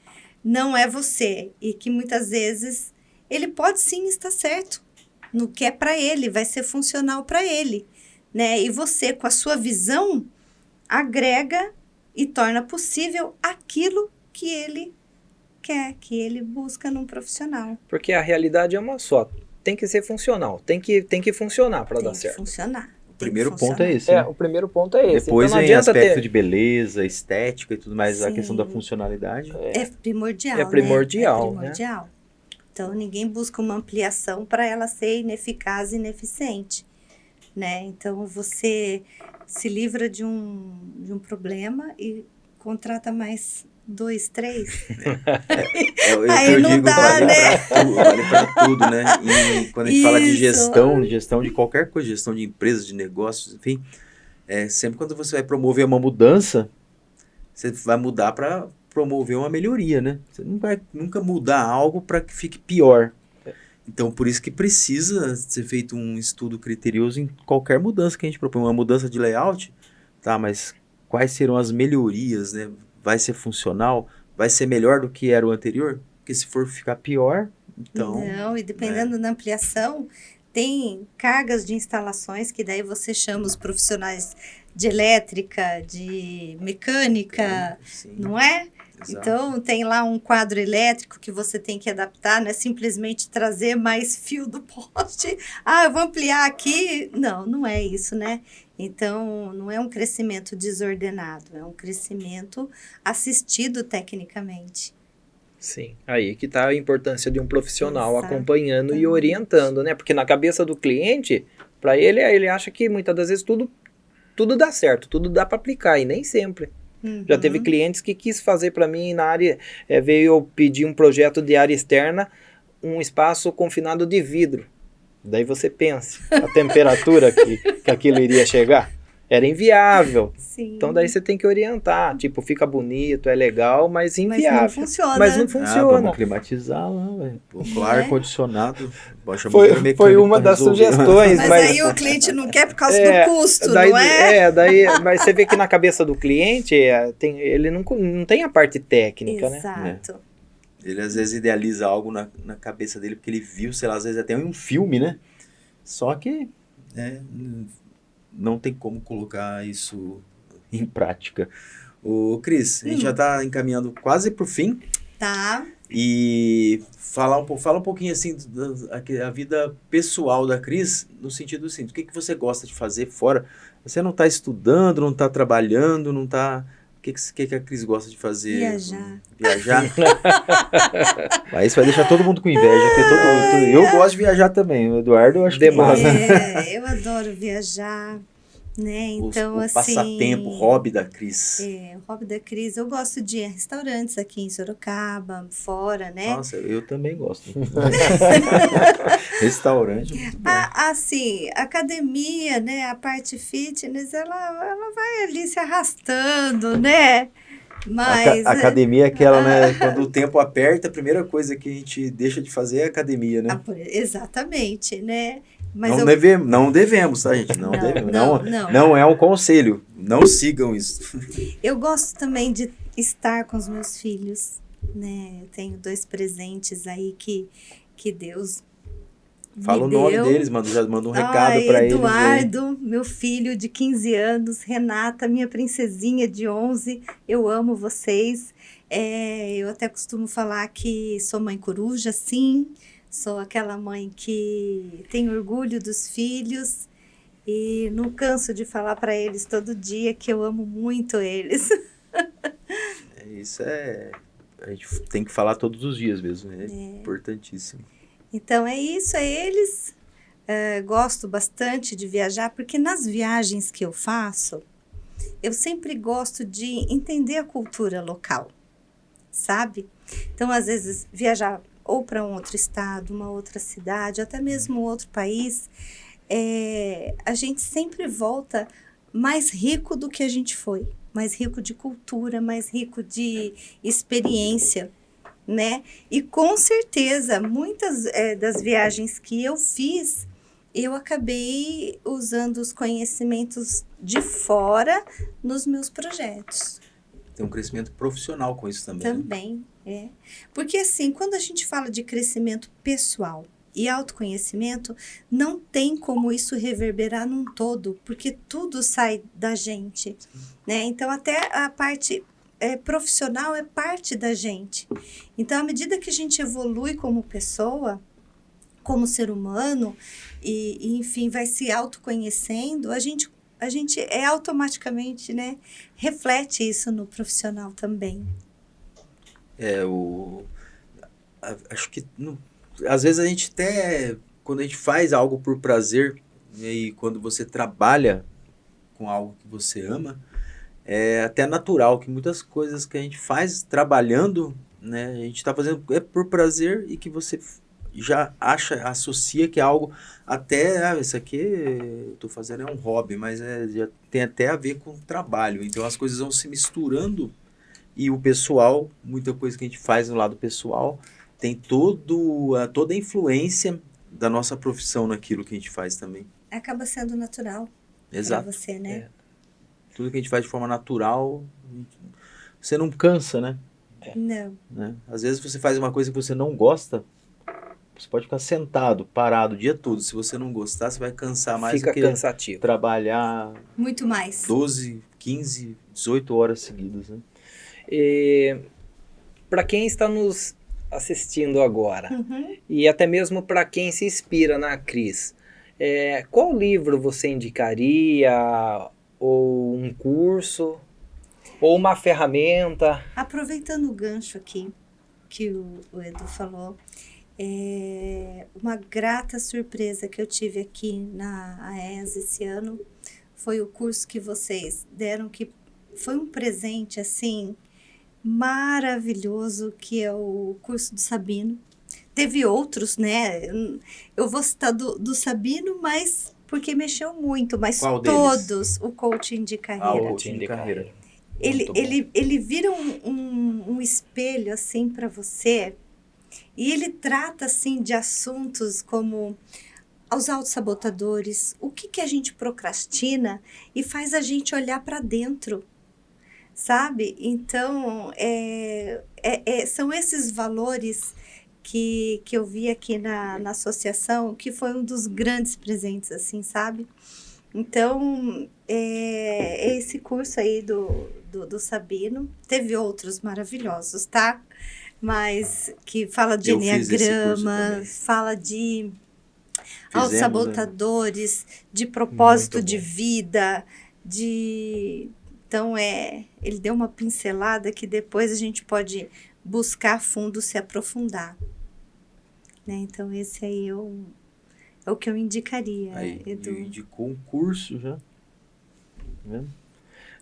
não é você e que muitas vezes ele pode sim estar certo no que é para ele, vai ser funcional para ele, né? E você, com a sua visão, agrega e torna possível aquilo que ele quer, que ele busca num profissional. Porque a realidade é uma só. Tem que ser funcional. Tem que funcionar para dar certo. Tem que funcionar. O primeiro ponto é esse, né? O primeiro ponto é esse. Depois então, não vem adianta aspecto de beleza, estética e tudo mais, a Sim. questão da funcionalidade. É primordial, É primordial, né? É primordial. Então, ninguém busca uma ampliação para ela ser ineficaz e ineficiente, né? Então, você se livra de um problema e contrata mais 2, 3. Aí não dá, né? Vale para tudo, né? E quando a gente fala de gestão de qualquer coisa, gestão de empresas, de negócios, enfim, sempre quando você vai promover uma mudança, você vai mudar para promover uma melhoria, né? Você não vai nunca mudar algo para que fique pior. Então, por isso que precisa ser feito um estudo criterioso em qualquer mudança que a gente propõe. Uma mudança de layout, tá, mas quais serão as melhorias, né? Vai ser funcional? Vai ser melhor do que era o anterior? Porque se for ficar pior, então... Não, e dependendo da ampliação, tem cargas de instalações que daí você chama os profissionais de elétrica, de mecânica, Sim. não é? Exato. Então, tem lá um quadro elétrico que você tem que adaptar, não é simplesmente trazer mais fio do poste. Eu vou ampliar aqui. Não, não é isso, né? Então, não é um crescimento desordenado, é um crescimento assistido tecnicamente. Sim, aí que está a importância de um profissional Exatamente. acompanhando e orientando, né? Porque na cabeça do cliente, para ele acha que muitas das vezes tudo dá certo, tudo dá para aplicar, e nem sempre. Já teve clientes que quis fazer para mim na área, veio pedir um projeto de área externa, um espaço confinado de vidro. Daí você pensa, a temperatura que aquilo iria chegar era inviável. Sim. Então daí você tem que orientar, tipo, fica bonito, é legal, mas inviável. Mas não funciona. Mas não Ah, funciona. vamos climatizar lá, velho. Colocar Né? ar-condicionado. Baixa Foi mecânico uma pra das resolver. sugestões, Mas mas aí o cliente não quer por causa do custo, daí, não é? mas você vê que na cabeça do cliente, ele não tem a parte técnica, né? Exato. Ele às vezes idealiza algo na cabeça dele, porque ele viu, sei lá, às vezes até um filme, né? Só que não tem como colocar isso em prática. Ô, Cris, a gente já está encaminhando quase pro fim. Tá. E fala um pouquinho assim da vida pessoal da Cris, no sentido assim, do que você gosta de fazer fora? Você não está estudando, não está trabalhando, não está... O que a Cris gosta de fazer? Viajar. Viajar? Aí isso vai deixar todo mundo com inveja, porque eu gosto de viajar também. O Eduardo, eu acho que Demais. gosta. Eu adoro viajar, né? Então, O assim... passatempo, o hobby da Cris. O hobby da Cris, eu gosto de ir a restaurantes aqui em Sorocaba, fora, né? Nossa, eu também gosto. Restaurante. Muito bom. Assim, academia, né? A parte fitness, ela vai ali se arrastando, né? Mas... Academia é aquela, né? Quando o tempo aperta, a primeira coisa que a gente deixa de fazer é academia, né? Exatamente, né? Mas Não, não devemos, tá, gente? Não, Não, devemos. não. Não é um conselho. Não sigam isso. Eu gosto também de estar com os meus filhos, né? Eu tenho 2 presentes aí que Deus Fala o me nome deu. deles, já manda um recado pra eles. Eduardo, meu filho de 15 anos, Renata, minha princesinha de 11, eu amo vocês. Eu até costumo falar que sou mãe coruja, sim, sou aquela mãe que tem orgulho dos filhos e não canso de falar para eles todo dia que eu amo muito eles. Isso a gente tem que falar todos os dias mesmo, é importantíssimo. Então é isso, eles. Gosto bastante de viajar, porque nas viagens que eu faço, eu sempre gosto de entender a cultura local, sabe? Então, às vezes, viajar ou para um outro estado, uma outra cidade, até mesmo outro país, a gente sempre volta mais rico do que a gente foi, mais rico de cultura, mais rico de experiência, né? E com certeza, muitas das viagens que eu fiz, eu acabei usando os conhecimentos de fora nos meus projetos. Tem um crescimento profissional com isso também. Também, Porque assim, quando a gente fala de crescimento pessoal e autoconhecimento, não tem como isso reverberar num todo, porque tudo sai da gente, né? Então, até a parte profissional é parte da gente. Então, à medida que a gente evolui como pessoa, como ser humano, e enfim, vai se autoconhecendo, a gente automaticamente, né, reflete isso no profissional também. Acho que às vezes a gente até, quando a gente faz algo por prazer, e quando você trabalha com algo que você ama, é até natural que muitas coisas que a gente faz trabalhando, né, a gente está fazendo por prazer e que você já associa que é algo até, isso aqui eu estou fazendo é um hobby, mas já tem até a ver com trabalho. Então as coisas vão se misturando e o pessoal, muita coisa que a gente faz no lado pessoal, tem toda a influência da nossa profissão naquilo que a gente faz também. Acaba sendo natural para você, né? Tudo que a gente faz de forma natural, você não cansa, né? Não. Né? Às vezes você faz uma coisa que você não gosta, você pode ficar sentado, parado o dia todo. Se você não gostar, você vai cansar mais do que cansativo. Trabalhar muito mais. 12, 15, 18 horas seguidas, né? Para quem está nos assistindo agora, e até mesmo para quem se inspira na Cris, qual livro você indicaria, ou um curso, ou uma ferramenta? Aproveitando o gancho aqui, que o Edu falou, uma grata surpresa que eu tive aqui na AES esse ano foi o curso que vocês deram, que foi um presente, assim, maravilhoso, que é o curso do Sabino. teve outros, né? Eu vou citar do Sabino, mas porque mexeu muito, mas Qual deles? todos, o coaching de Ah, carreira. o coaching de carreira. Ele, Muito bom. ele vira um espelho, assim, para você, e ele trata, assim, de assuntos como os autossabotadores, o que a gente procrastina e faz a gente olhar para dentro, sabe? Então, são esses valores que eu vi aqui na associação, que foi um dos grandes presentes, assim, sabe? Então, é esse curso aí do Sabino. Teve outros maravilhosos, tá? Mas que fala de Eu fiz esse curso enneagrama, também. fala de Fizemos, né? autossabotadores, de propósito Muito de bom. vida, Então, ele deu uma pincelada que depois a gente pode buscar a fundo, se aprofundar. Né? Então, esse aí é o que eu indicaria, Aí, Edu. indicou um curso já. Tá vendo?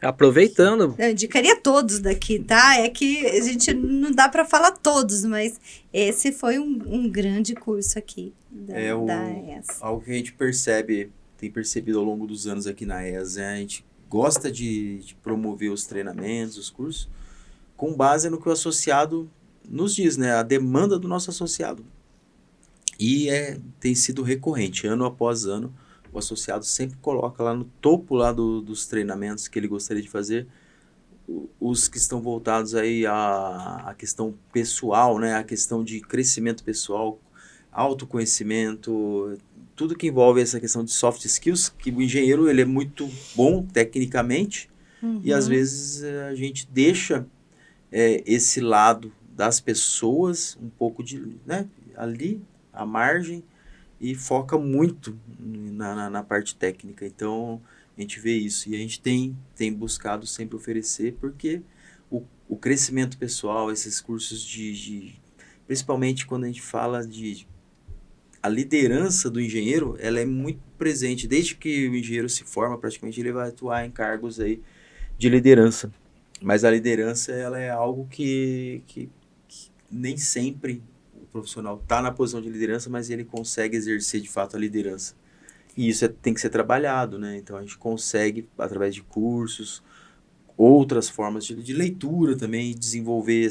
Aproveitando, Eu indicaria todos daqui, tá? É que a gente não dá para falar todos, mas esse foi um grande curso aqui da ES. Algo que a gente tem percebido ao longo dos anos aqui na ES, né? A gente gosta de promover os treinamentos, os cursos, com base no que o associado nos diz, né? A demanda do nosso associado. E tem sido recorrente, ano após ano, o associado sempre coloca lá no topo lá dos treinamentos que ele gostaria de fazer, os que estão voltados aí à questão pessoal, né? A questão de crescimento pessoal, autoconhecimento, tudo que envolve essa questão de soft skills, que o engenheiro ele é muito bom tecnicamente, e às vezes a gente deixa esse lado das pessoas um pouco né, ali, à margem, e foca muito na parte técnica. Então, a gente vê isso. E a gente tem buscado sempre oferecer, porque o crescimento pessoal, esses cursos principalmente quando a gente fala de... A liderança do engenheiro, ela é muito presente. Desde que o engenheiro se forma, praticamente, ele vai atuar em cargos aí de liderança. Mas a liderança, ela é algo que nem sempre o profissional está na posição de liderança, mas ele consegue exercer de fato a liderança. E isso tem que ser trabalhado, né? Então a gente consegue, através de cursos, outras formas de leitura também, desenvolver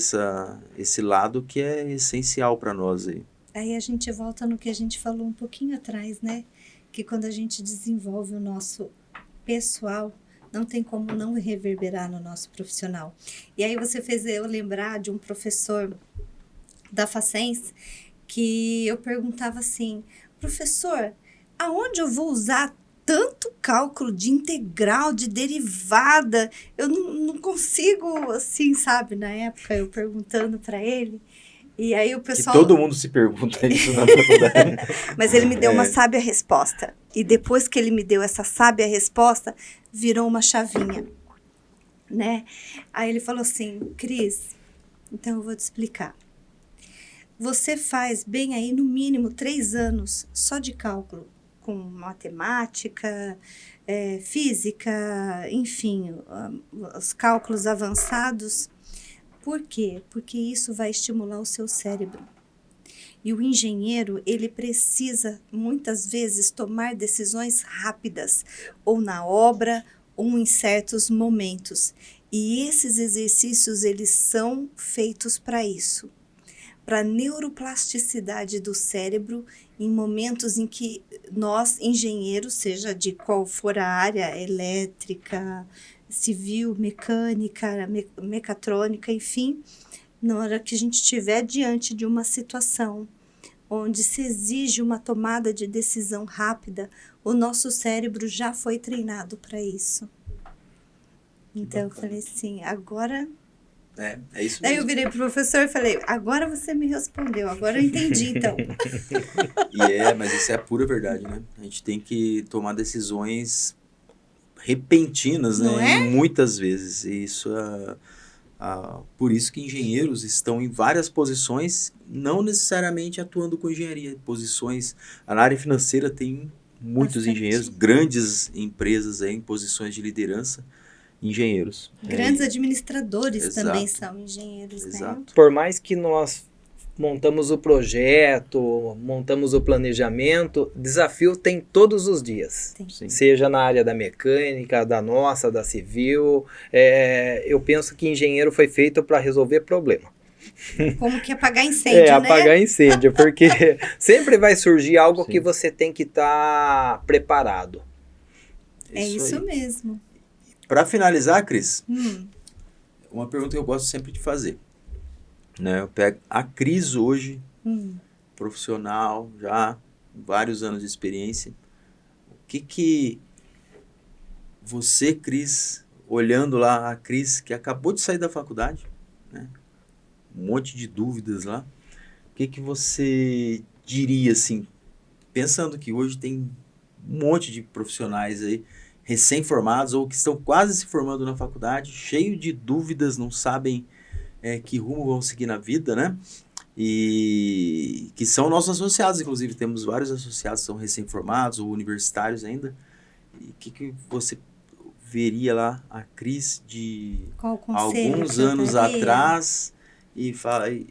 esse lado que é essencial para nós aí. Aí a gente volta no que a gente falou um pouquinho atrás, né? Que quando a gente desenvolve o nosso pessoal, não tem como não reverberar no nosso profissional. E aí você fez eu lembrar de um professor da Facens, que eu perguntava assim, professor, aonde eu vou usar tanto cálculo de integral, de derivada? Eu não consigo, assim, sabe? Na época, eu perguntando para ele. E aí o pessoal... Que todo mundo se pergunta isso na faculdade. Mas ele me deu uma sábia resposta. E depois que ele me deu essa sábia resposta, virou uma chavinha, né? Aí ele falou assim, Cris, então eu vou te explicar. Você faz bem aí no mínimo 3 anos só de cálculo, com matemática, física, enfim, os cálculos avançados. Por quê? Porque isso vai estimular o seu cérebro. E o engenheiro, ele precisa, muitas vezes, tomar decisões rápidas, ou na obra, ou em certos momentos. E esses exercícios, eles são feitos para isso. Para a neuroplasticidade do cérebro, em momentos em que nós, engenheiros, seja de qual for a área, elétrica, civil, mecânica, mecatrônica, enfim, na hora que a gente estiver diante de uma situação onde se exige uma tomada de decisão rápida, o nosso cérebro já foi treinado para isso. Então, eu falei assim, agora... É isso mesmo. Daí eu virei pro professor e falei, agora você me respondeu, agora eu entendi, então. Mas isso é a pura verdade, né? A gente tem que tomar decisões repentinas, Não né? é? Muitas vezes. E isso por isso que engenheiros estão em várias posições, não necessariamente atuando com engenharia. Posições... Na área financeira tem muitos Bastante. engenheiros, grandes empresas aí, em posições de liderança, engenheiros. Grandes administradores Exato. também são engenheiros, Exato. né? por mais que nós montamos o projeto, montamos o planejamento, desafio tem todos os dias. Sim. Seja na área da mecânica, da nossa, da civil. Eu penso que engenheiro foi feito para resolver problema. Como que apagar incêndio, né? Apagar incêndio, porque sempre vai surgir algo Sim. que você tem que estar preparado. É isso aí. mesmo. Para finalizar, Cris, Hum, uma pergunta que eu gosto sempre de fazer. Né? Eu pego a Cris hoje, profissional, já vários anos de experiência. O que você, Cris, olhando lá a Cris, que acabou de sair da faculdade, né? Um monte de dúvidas lá, o que você diria, assim, pensando que hoje tem um monte de profissionais aí, recém-formados ou que estão quase se formando na faculdade, cheio de dúvidas, não sabem que rumo vão seguir na vida, né? E que são nossos associados, inclusive, temos vários associados que são recém-formados ou universitários ainda. E o que você veria lá a Cris de qual o conselho alguns que eu anos daria? atrás e fala aí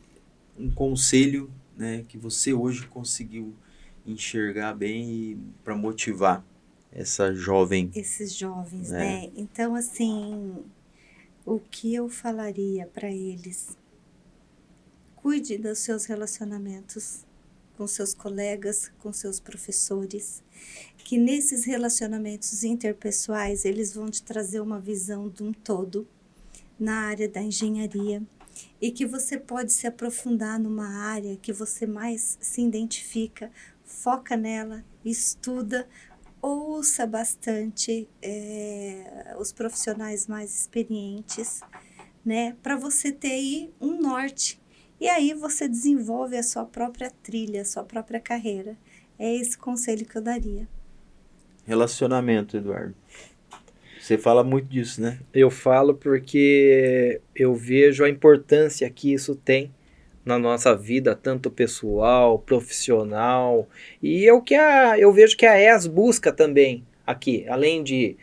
um conselho, né, que você hoje conseguiu enxergar bem para motivar essa jovem, Esses jovens, né? né? Então, assim, o que eu falaria para eles? Cuide dos seus relacionamentos com seus colegas, com seus professores, que nesses relacionamentos interpessoais eles vão te trazer uma visão de um todo na área da engenharia e que você pode se aprofundar numa área que você mais se identifica, foca nela, estuda, ouça bastante os profissionais mais experientes, né, para você ter aí um norte. E aí você desenvolve a sua própria trilha, a sua própria carreira. É esse conselho que eu daria. Relacionamento, Eduardo. Você fala muito disso, né? Eu falo porque eu vejo a importância que isso tem na nossa vida, tanto pessoal, profissional, e eu vejo que a ES busca também aqui, além de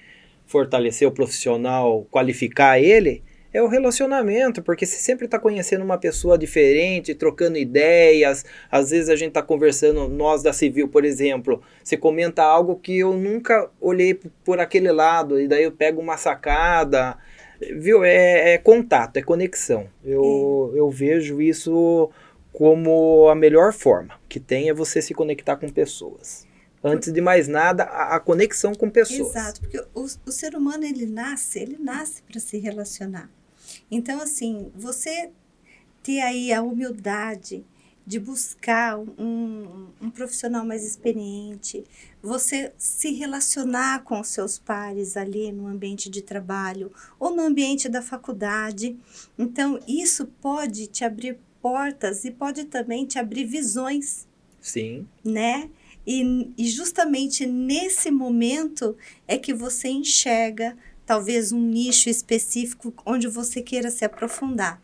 fortalecer o profissional, qualificar ele, é o relacionamento, porque você sempre está conhecendo uma pessoa diferente, trocando ideias, às vezes a gente está conversando, nós da Civil, por exemplo, você comenta algo que eu nunca olhei por aquele lado, e daí eu pego uma sacada, viu? É contato, é conexão. Eu vejo isso como a melhor forma que tem é você se conectar com pessoas. Antes de mais nada, a conexão com pessoas. Exato, porque o ser humano ele nasce para se relacionar. Então, assim, você ter aí a humildade de buscar um profissional mais experiente, você se relacionar com os seus pares ali no ambiente de trabalho ou no ambiente da faculdade. Então, isso pode te abrir portas e pode também te abrir visões, Sim. né? E justamente nesse momento é que você enxerga talvez um nicho específico onde você queira se aprofundar.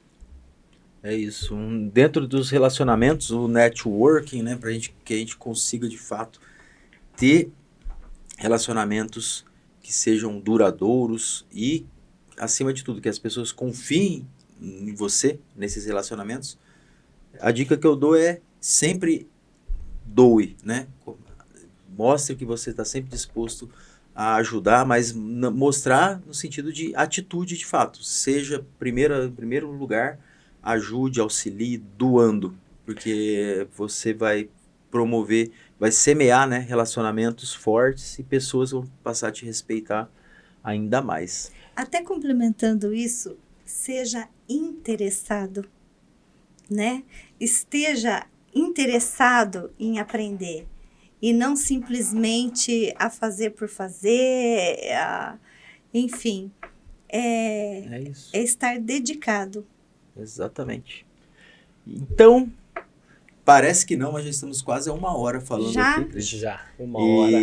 É isso. Dentro dos relacionamentos, o networking, né, que a gente consiga de fato ter relacionamentos que sejam duradouros e, acima de tudo, que as pessoas confiem em você nesses relacionamentos. A dica que eu dou é sempre doe, né? Mostre que você está sempre disposto a ajudar, mas mostrar no sentido de atitude de fato. Seja, em primeiro lugar, ajude, auxilie, doando, porque você vai promover, vai semear, né, relacionamentos fortes e pessoas vão passar a te respeitar ainda mais. Até complementando isso, seja interessado, né? Esteja interessado em aprender e não simplesmente a fazer por fazer, enfim, É isso. é estar dedicado. Exatamente. Então, parece que não, mas já estamos quase a 1 hora falando Já? aqui, Cris. Já, 1 hora.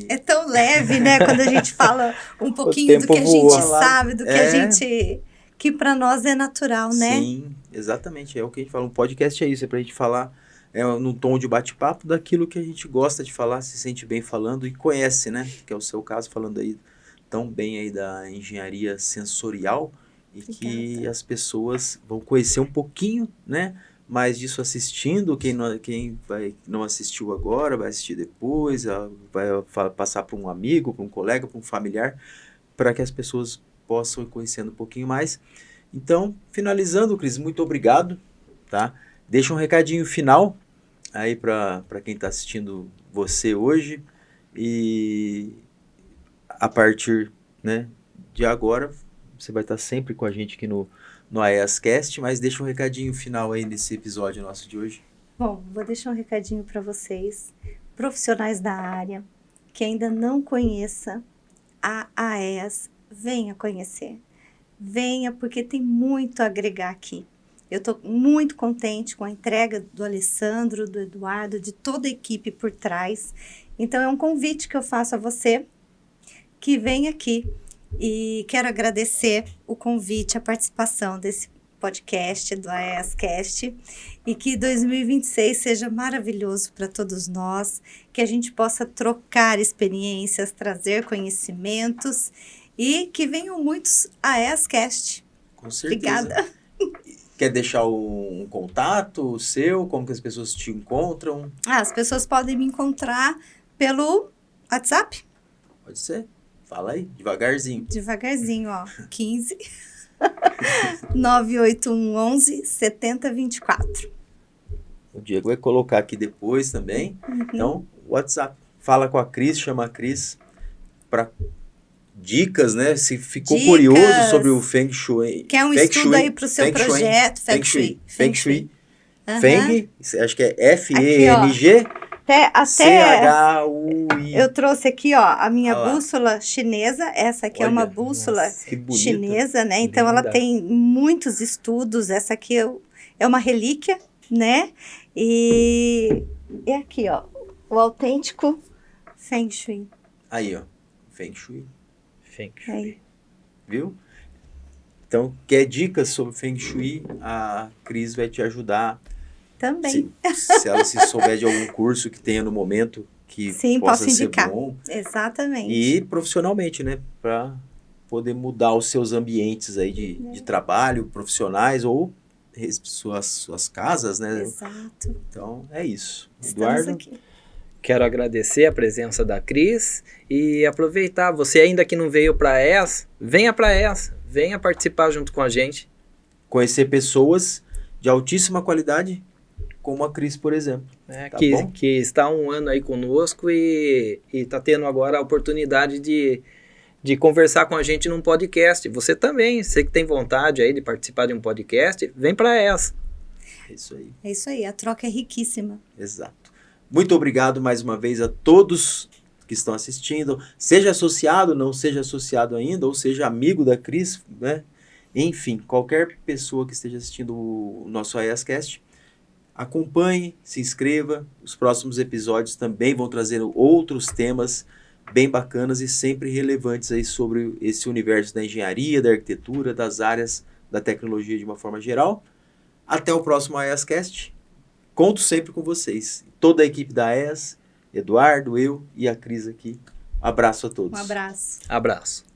É tão leve, né? Quando a gente fala um pouquinho do tempo que a voa. gente sabe, do que a É. gente... que para nós é natural, né? Sim, exatamente. É o que a gente fala. Um podcast é isso, é pra gente falar num tom de bate-papo daquilo que a gente gosta de falar, se sente bem falando e conhece, né? Que é o seu caso, falando aí tão bem aí da engenharia sensorial e que as pessoas vão conhecer um pouquinho, né? mais disso assistindo, quem não assistiu agora, vai assistir depois, vai passar para um amigo, para um colega, para um familiar, para que as pessoas possam ir conhecendo um pouquinho mais. Então, finalizando, Cris, muito obrigado, tá? Deixa um recadinho final aí para quem está assistindo você hoje, e a partir, né, de agora, você vai estar sempre com a gente aqui no AEAScast, mas deixa um recadinho final aí nesse episódio nosso de hoje. Bom, vou deixar um recadinho para vocês, profissionais da área, que ainda não conheça a AEAS, venha conhecer. Venha, porque tem muito a agregar aqui. Eu estou muito contente com a entrega do Alessandro, do Eduardo, de toda a equipe por trás. Então, é um convite que eu faço a você que vem aqui. E quero agradecer o convite, a participação desse podcast do AEAScast, e que 2026 seja maravilhoso para todos nós, que a gente possa trocar experiências, trazer conhecimentos e que venham muitos AEAScast. Com certeza. Obrigada. Quer deixar um contato seu? Como que as pessoas te encontram? As pessoas podem me encontrar pelo WhatsApp. Pode ser? Fala aí, devagarzinho. Devagarzinho, ó. 15 98111 7024. O Diego vai colocar aqui depois também. Então, WhatsApp. Fala com a Cris, chama a Cris para dicas, né? Se ficou curioso sobre o Feng Shui. Quer um estudo aí para o seu projeto? Feng Shui. Feng Shui. Feng, acho que é F-E-N-G. Até C-H-U-I. eu trouxe aqui, ó, a minha bússola chinesa. Essa aqui é uma bússola chinesa, né? Então, ela tem muitos estudos. Essa aqui é uma relíquia, né? E é aqui, ó, o autêntico Feng Shui. Aí, ó, Feng Shui. Feng Shui. Aí. Viu? Então, quer dicas sobre Feng Shui, a Cris vai te ajudar. Também. Se ela se souber de algum curso que tenha no momento que Sim, possa posso ser indicar. bom. Exatamente. E profissionalmente, né? Para poder mudar os seus ambientes aí de trabalho, profissionais ou suas casas, né? Exato. Então, é isso. Estamos Eduardo? aqui. Quero agradecer a presença da Cris e aproveitar. Você ainda que não veio para a AEAS, venha para a AEAS. Venha participar junto com a gente. Conhecer pessoas de altíssima qualidade, como a Cris, por exemplo. Tá bom? Que está um ano aí conosco e está tendo agora a oportunidade de conversar com a gente num podcast. Você também, você que tem vontade aí de participar de um podcast, vem para essa. É isso aí. É isso aí, a troca é riquíssima. Exato. Muito obrigado mais uma vez a todos que estão assistindo. Seja associado, não seja associado ainda, ou seja amigo da Cris, né? Enfim, qualquer pessoa que esteja assistindo o nosso AEAScast, acompanhe, se inscreva. Os próximos episódios também vão trazer outros temas bem bacanas e sempre relevantes aí sobre esse universo da engenharia, da arquitetura, das áreas da tecnologia de uma forma geral. Até o próximo AEAScast. Conto sempre com vocês. Toda a equipe da AEAS, Eduardo, eu e a Cris aqui. Abraço a todos. Um abraço. Abraço.